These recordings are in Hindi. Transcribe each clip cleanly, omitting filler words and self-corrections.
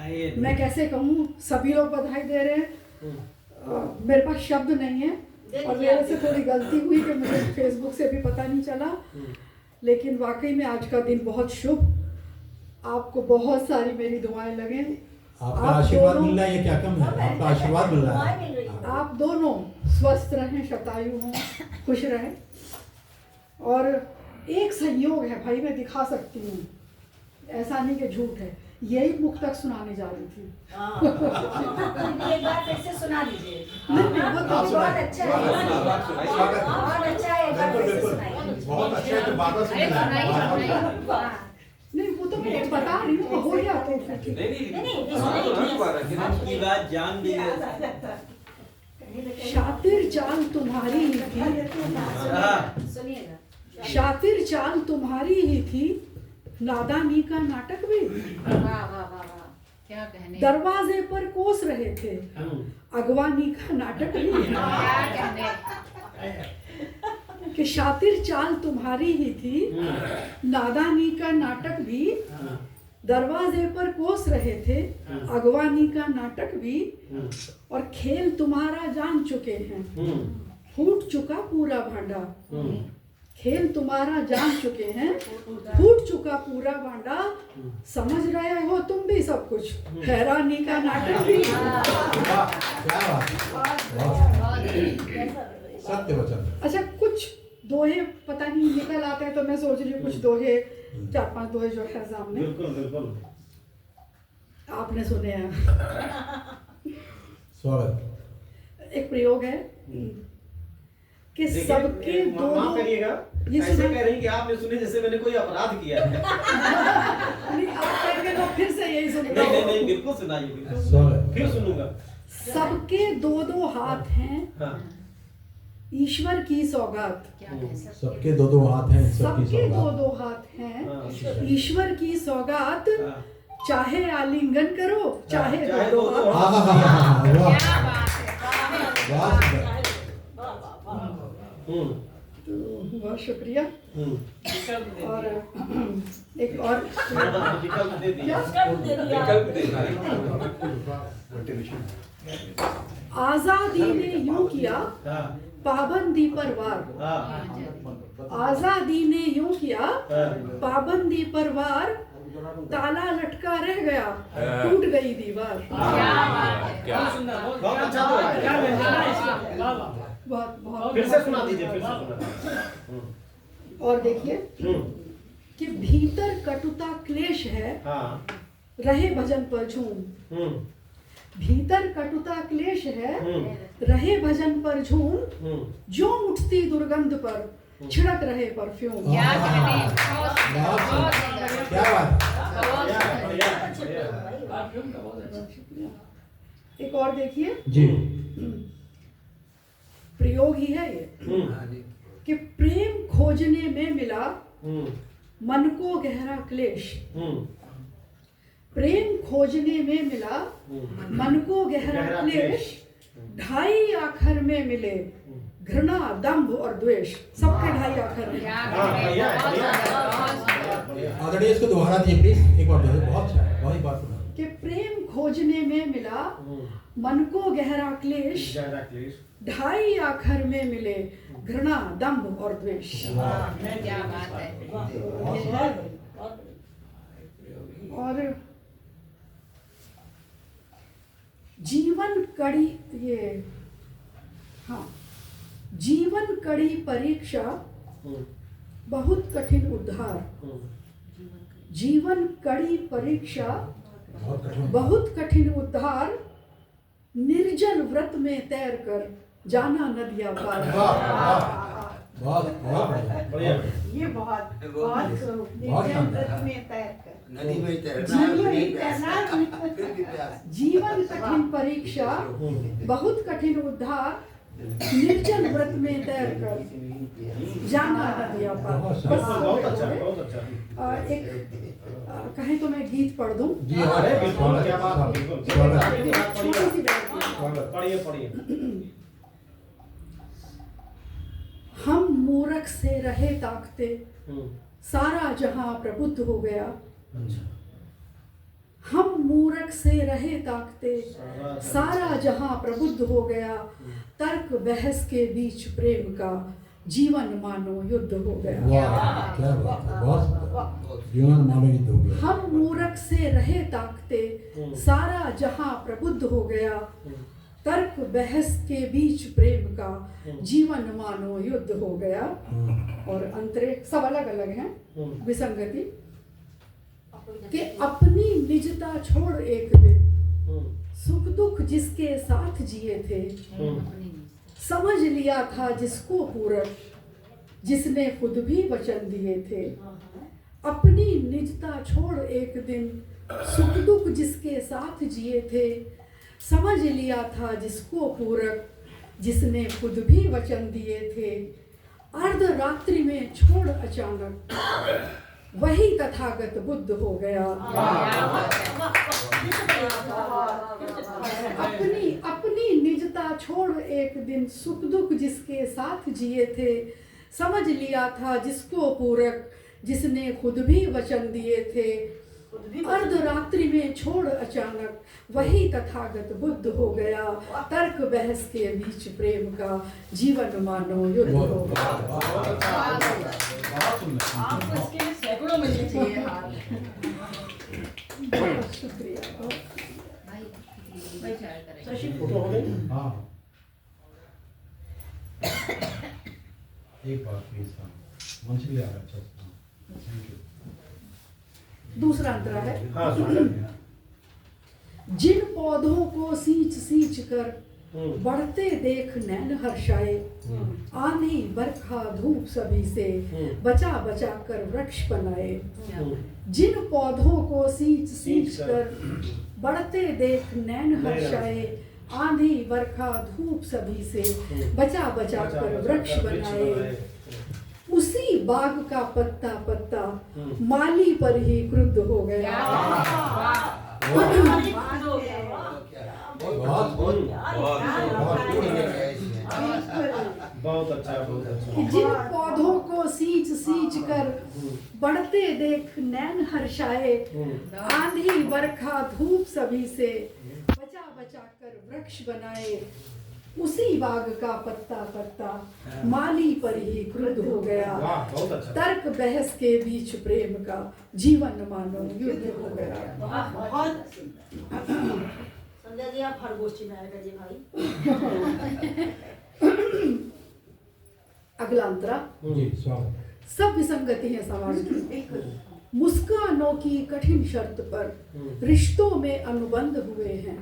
मैं कैसे कहूँ, सभी लोग बधाई दे रहे हैं, मेरे पास शब्द नहीं है। और मेरे से थोड़ी गलती हुई कि मुझे फेसबुक से भी पता नहीं चला, लेकिन वाकई में आज का दिन बहुत शुभ। आपको बहुत सारी मेरी दुआएं लगें। आपका आशीर्वाद मिल रहा है, ये क्या कम है, आपका आशीर्वाद मिल रहा है। आप दोनों स्वस्थ रहें, शतायु हों, खुश रहें। और एक संयोग है भाई, मैं दिखा सकती हूँ, ऐसा नहीं कि झूठ है, यही मुख तक सुनाने जा रही थी। एक बार फिर से सुना दीजिए। नहीं, वो तो बहुत अच्छा है, बहुत अच्छा है, एक बार फिर से सुनाइए। बहुत अच्छा है, तो बाबा सुन रहा है। नहीं, वो तो मैं बता रही हूँ, हो गया तो फिर ठीक। की बात जान भी शातिर चाल तुम्हारी ही थी, सुनिएगा। शातिर चाल तुम्हारी ही थी, नादानी का नाटक भी। वाह वाह वाह वाह, क्या कहने। दरवाजे पर कोस रहे थे, अगवानी का नाटक भी। क्या कहने। कि शातिर चाल तुम्हारी ही थी, नादानी का नाटक भी। दरवाजे पर कोस रहे थे, अगवानी का नाटक भी। और खेल तुम्हारा जान चुके हैं, फूट चुका पूरा भांडा। खेल तुम्हारा जान चुके हैं, फूट चुका पूरा भांडा। समझ रहे हो तुम भी सब कुछ, हैरानी का नाटक भी। क्या बात, सत्य वचन। अच्छा, कुछ दोहे पता नहीं निकल आते हैं, तो मैं सोच रही हूँ कुछ दोहे, 4-5 दोहे जो है सामने, बिल्कुल आपने सुने हैं। स्वागत। एक प्रयोग है कि सबके दो माफ करिएगा, ये ऐसे सुना कह रही कि आपने सुने जैसे मैंने कोई अपराध किया है। नहीं, आप कहेंगे तो फिर से यही सुनूंगा। नहीं बिल्कुल सुनाइए, बिल्कुल स्वागत। फिर सुनूंगा। सबके 2-2 हाथ हैं, हाँ, ईश्वर की सौगात। सबके 2-2 हाथ हैं, सबकी सबके सौगात। 2-2 हाथ हैं, हाँ। ईश्वर की सौगात। हाँ। चाहे आलिंगन करो, चाहे चाहे 2-2 दो-दो हाथ। हाँ, वाह, वाह, सुंदर। तो बहुत शुक्रिया। और एक और विकल्प दे दिया। आजादी ने यूं किया, हाँ, पाबंदी पर वार। हाँ, आजादी ने यूं किया, हाँ। पाबंदी पर वार। ताला लटका रह गया, टूट गई दीवार। बहुत अच्छा तो है। बहुत बहुत फिर से सुना दीजिए, फिर से सुना। और देखिए कि भीतर कटुता क्लेश है, हाँ, रहे भजन पर झूम। भीतर कटुता क्लेश है, रहे भजन पर झूम। जो उठती दुर्गंध पर छिड़क रहे परफ्यूम। क्या बात। एक और देखिए, जी। प्रयोग ही है ये कि प्रेम खोजने में मिला मन को गहरा क्लेश। प्रेम खोजने में मिला मन को गहरा क्लेश। 2.5 आखर में मिले घृणा, दंभ और द्वेष। सबके 2.5 आखर में। आदरणीय, इसको दोहरा दीजिए प्लीज, एक बार दीजिए। बहुत अच्छा है, बहुत ही बात सुना। कि प्रेम खोजने में मिला मन को गहरा क्लेश। 2.5 आखर में मिले घृणा, दंभ और द्वेष। क्या बात है। और जीवन कड़ी, ये हाँ, जीवन कड़ी परीक्षा, बहुत कठिन उद्धार। जीवन कड़ी परीक्षा, बहुत कठिन उद्धार। निर्जल व्रत में तैर कर जाना नदिया पार। बहुत बढ़िया। ये बहुत बहुत निर्जल व्रत में तैर कर नदी में तैरना, जीवन कठिन परीक्षा, बहुत कठिन उद्धार। निर्जल व्रत में तैर कर जाना नदिया पार। बहुत अच्छा, बहुत अच्छा। एक कहें तो मैं गीत पढ़ दूं। जी, अरे बिल्कुल, क्या बात है, बिल्कुल। छोटी सी बात। पढ़िए। हम मूरख से रहे ताकते, सारा जहां प्रबुद्ध हो गया। हम मूरख से रहे ताकते सारा जहां प्रबुद्ध हो गया। तर्क बहस के बीच प्रेम का जीवन मानो युद्ध हो गया। वाह क्या बात है, बहुत सुंदर। जीवन मानो युद्ध हो गया। हम मूरख से रहे ताकते सारा जहां प्रबुद्ध हो गया। तर्क बहस के बीच प्रेम का जीवन मानो युद्ध हो गया। और अंतरे सब अलग अलग हैं विसंगति कि अपनी निजता छोड़ एक दिन सुख दुख जिसके साथ जिए थे। समझ लिया था जिसको पूरक जिसने खुद भी वचन दिए थे। अपनी निजता छोड़ एक दिन सुख दुख जिसके साथ जिए थे। समझ लिया था जिसको पूरक जिसने खुद भी वचन दिए थे। अर्धरात्रि में छोड़ अचानक वही तथागत बुद्ध हो गया। अपनी निजता छोड़ एक दिन सुख दुख जिसके साथ जिए थे। समझ लिया था जिसको पूरक जिसने खुद भी वचन दिए थे। अर्धरात्रि में छोड़ अचानक वही तथागत बुद्ध हो गया। तर्क बहस के बीच प्रेम का जीवन मानो युद्ध हो गया। बहुत सुंदर। आपको इसके लिए सैकड़ों मिलने चाहिए हाथ। बहुत शुक्रिया। फोटो हो गई? हाँ एक बार प्लीज। हाँ मंच ले आ रहा। अच्छा थैंक यू। दूसरा अंतरा है। हाँ सुन। जिन पौधों को सींच सींच कर बढ़ते देख नैन हर्षाए। आंधी बरखा धूप सभी से बचा बचा कर वृक्ष बनाए। जिन पौधों को सींच सींच कर बढ़ते देख नैन हर्षाए। आंधी बरखा धूप सभी से बचा बचा कर वृक्ष बनाए। उसी बाग का पत्ता पत्ता माली पर ही क्रुद्ध हो गया। बहुत अच्छा बहुत अच्छा। जिन पौधों को सींच सींच कर बढ़ते देख नैन हर्षाए। आंधी बरखा धूप सभी से बचा बचा कर वृक्ष बनाए। उसी बाग का पत्ता पत्ता माली पर ही क्रुद्ध हो गया। बहुत अच्छा। तर्क बहस के बीच प्रेम का जीवन मानो युद्ध हो गया। बहुत संध्या जी आप हर गोष्ठी में आएगा जी भाई। अगला अंतरा जी स्वागत। सब विसंगति है समाज की। मुस्कानों की कठिन शर्त पर रिश्तों में अनुबंध हुए हैं।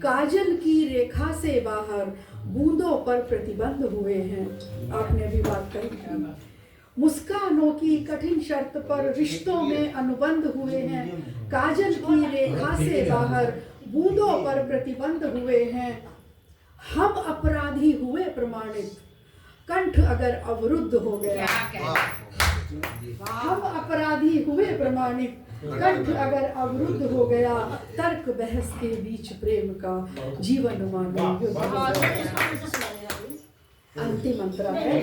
काजल की रेखा से बाहर बूंदों पर प्रतिबंध हुए हैं। आपने भी बात कही। मुस्कानों की कठिन शर्त पर रिश्तों में अनुबंध हुए हैं। काजल की रेखा से बाहर बूंदों पर प्रतिबंध हुए हैं। हम अपराधी हुए प्रमाणित कंठ अगर अवरुद्ध हो गया। हम अपराधी हुए प्रमाणित कंठ अगर अवरुद्ध हो गया। तर्क बहस के बीच प्रेम का जीवन मानो युद्ध हो गया। अंतिम अंतरा है।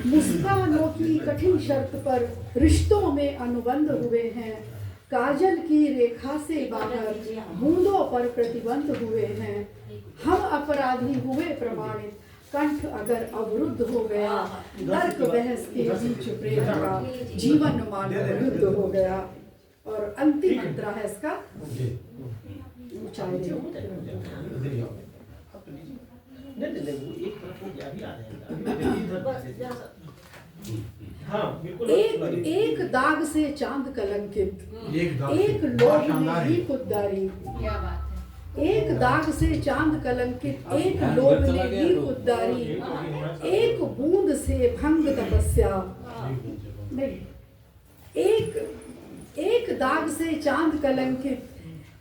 मुस्कानों की कठिन शर्त पर रिश्तों में अनुबंध हुए हैं। काजल की रेखा से बाहर बूंदों पर प्रतिबंध हुए हैं। हम अपराधी हुए प्रमाणित कंठ अगर अवरुद्ध हो गया। तर्क बहस के बीच प्रेम का जीवन मानो युद्ध हो गया। और अंतिम अंतरा है इसका। ऊंचाई एक दाग से चांद कलंकित। एक लोभ ने ली खुददारी। एक दाग से चांद कलंकित। एक लोभ ने ली खुददारी। एक बूंद से भंग तपस्या। नहीं, एक दाग से चांद कलंकित।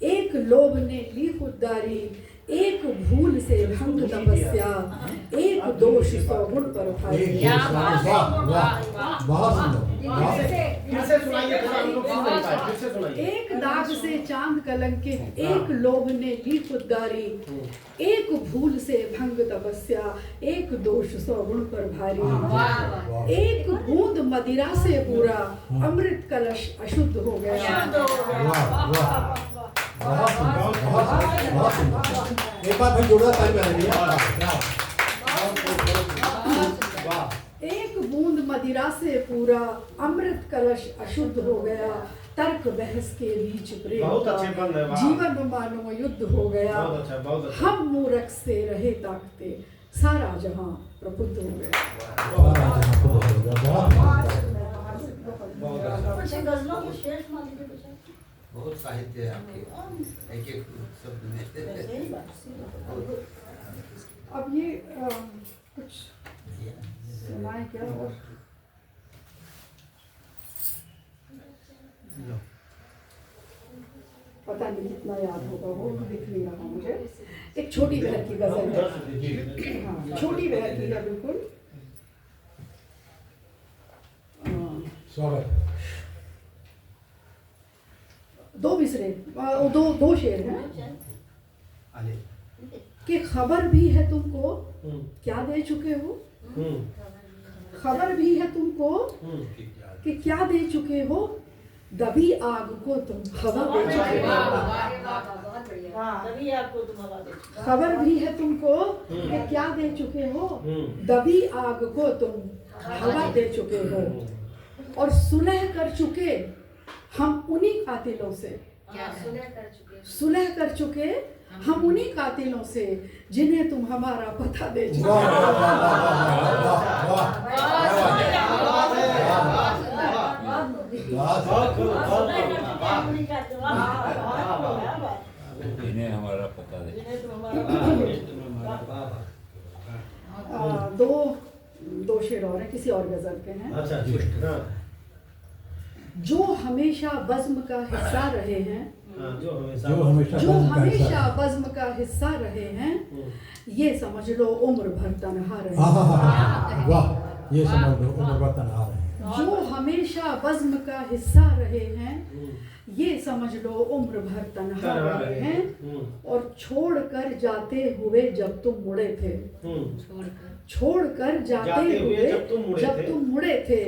एक लोभ ने ली खुददारी। एक भूल से भंग तपस्या, एक दोष 100 गुण पर भारी। एक वाह वाह बहुत सुंदर बहुत फिर से सुनाइए, थोड़ा हम लोग सुन नहीं पाए, फिर से सुनाइए। एक दाग से चांद कलंकित, एक लोभ ने ली खुदगारी, एक भूल से भंग तपस्या, एक दोष 100 गुण पर भारी। एक बूंद मदिरा से पूरा अमृत कलश अशुद्ध हो गया। वाह वाह बहुत सुंदर बहुत सुंदर। एक बार भाई जोरदार ताली बजाइए वाह एक बूंद मदिरा से पूरा अमृत कलश अशुद्ध हो गया। तर्क बहस के बीच प्रेम बहुत का अच्छे बंद है, वाह। जीवन मानो युद्ध हो गया। बहुत अच्छा बहुत अच्छा। हम मूरख से रहे ताकते, सारा जहां प्रबुद्ध हो गया। बहुत अच्छा। कुछ गजलों के शेष मान लीजिए कुछ। बहुत साहित्य है आपके एक एक शब्द में। सही बात, सही बात। अब ये कुछ सुनाए क्या और पता नहीं कितना याद होगा, वो दिख नहीं रहा मुझे। एक छोटी बहन की गजल है, हाँ छोटी बहन की है बिल्कुल। स्वागत दो मिसरे दो शेर हैं आले कि खबर भी है तुमको क्या दे चुके हो, खबर भी है तुमको कि क्या दे चुके हो, दबी आग को तुम हवा दे चुके हो। बहुत बढ़िया। तभी आपको तुम हवा दे चुके हो। खबर भी है तुमको कि क्या दे चुके हो, दबी आग को तुम हवा दे चुके हो, और सुलह कर चुके हम उन्हीं कातिलों से, सुलह कर चुके हम उन्हीं कातिलों से जिन्हें तुम हमारा पता दे चुके हो। इन्हें हमारा पता है। दो शेर और हैं, किसी और गजल के हैं। अच्छा अच्छा। हाँ जो हमेशा बज़्म का हिस्सा रहे हैं, हाँ, जो हमेशा जो हमेशा बज़्म का हिस्सा रहे हैं, ये समझ लो उम्र भर तन्हा रहे हैं। वाह ये समझ लो उम्र भर तन्हा रहे हैं। जो हमेशा बज़्म का हिस्सा रहे हैं, ये समझ लो उम्र भर तन्हा रहे हैं, और छोड़ कर जाते हुए जब तुम मुड़े थे, छोड़ कर जाते हुए जब तुम मुड़े थे,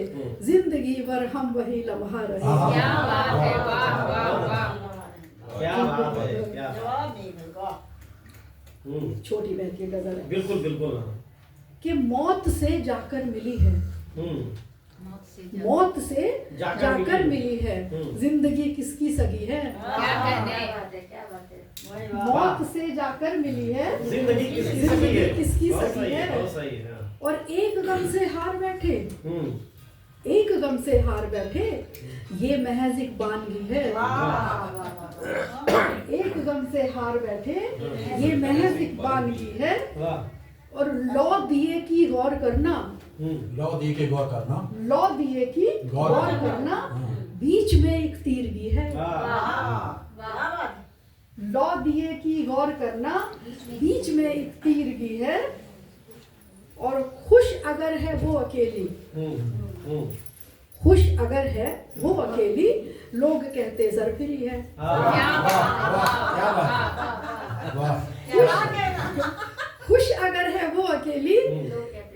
जिंदगी भर हम वही लम्हा रहे। क्या बात है, वाह वाह वाह, क्या बात है, क्या जवाब नहीं मिलगा। छोटी बहन की गजल है बिल्कुल बिल्कुल। कि मौत से जाकर मिली है, मौत से जाकर मिली है, जिंदगी किसकी सगी है। क्या बात है। मौत से जाकर मिली है, जिंदगी किसकी सगी है, किसकी बहुत सगी सही है, है, बहुत सही है। और एक गम से हार बैठे, एक गम से हार बैठे, ये महज एक बानगी है। एक गम से हार बैठे, ये महज एक बानगी है, और लौ दिए की गौर करना, लौ दिए के गौर करना, लौ दिए की गौर करना, बीच में एक तीरगी है। लौ दिए की गौर करना, बीच में एक तीरगी है, और खुश अगर है वो अकेली, खुश अगर है वो अकेली, लोग कहते ज़रफ़िरी है। खुश अगर है वो अकेली,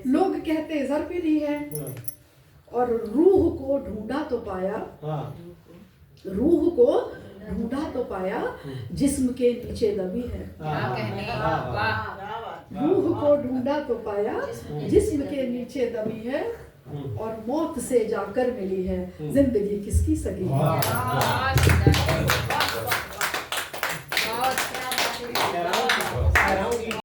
लोग कहते ज़रफ़िरी है, और रूह को ढूंढा तो पाया, रूह को ढूंढा तो पाया, जिस्म के नीचे दबी है। रूह को ढूंढा तो पाया, जिस्म के नीचे दबी है, और मौत से जाकर मिली है, जिंदगी किसकी सगी है।